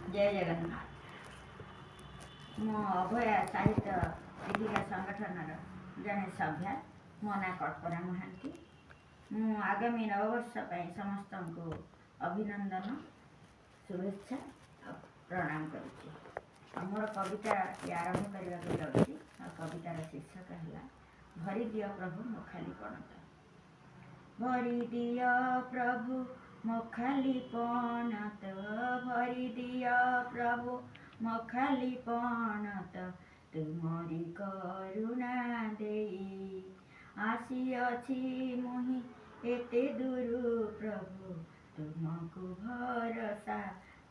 जय जगन्नाथ। मो अभया साहित्य लेखिका संगठन जड़े सभ्या मो ना कल्पना महांती। मु आगामी नववर्ष समस्त को अभिनंदन शुभेच्छा प्रणाम करुच्ची। मोर कविता आरंभ करने को जाऊँगी। कवितार शीर्षक है भरी दियो प्रभु मो खाली पणत। भरी दियो प्रभु मो खाली पणत, भरी दियो प्रभु मो खाली पणत, तुमरी करुणा देई आसीअछि मुहि एते दूर प्रभु, तुमको भरोसा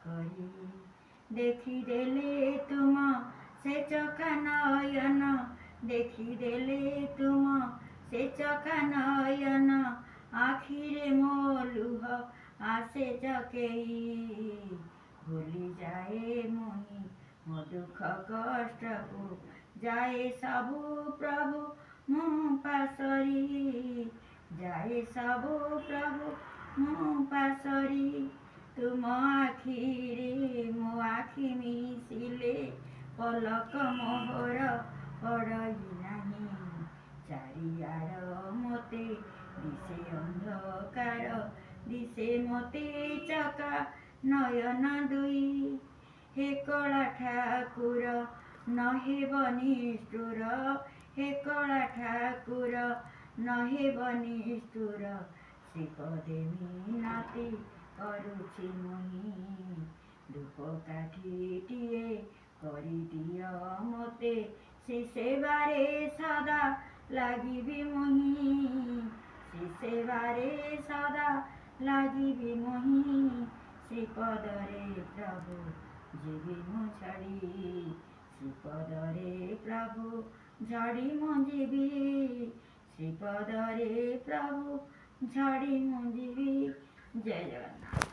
करी। देखिदेले तुम से चका नयन, देखिदेले तुम से चका नयन, आखिरे मो लुह आसे जकेई। भूली जाए मुहि मो दुख कष्ट को, जाए सबु प्रभु मो पासरी, जाए सबु प्रभु मो पासरी। तुम आखिरे मो आखि मिसिले, पलक मोहर पड़ई नाही। चारियाड़ मोते दिसे अंधकार, दिसे मोते चका नयन दुई। हे कला ठाकुर न हेब निष्ठुर, हे कला ठाकुर न हेब निष्ठुर, श्रीपदे मिनती करुछि मुहि। धूपकाठिटिए करि दियो मोते, से सेवारे सदा लागिबि मुहि, से सेवारे सदा लागिबि मुहि। श्रीपदरे प्रभु जीवी मु छाड़ी, श्रीपदरे प्रभु झाड़ी मु जीवी, श्रीपदरे प्रभु झाड़ी मु जीवी। जय जगन्नाथ।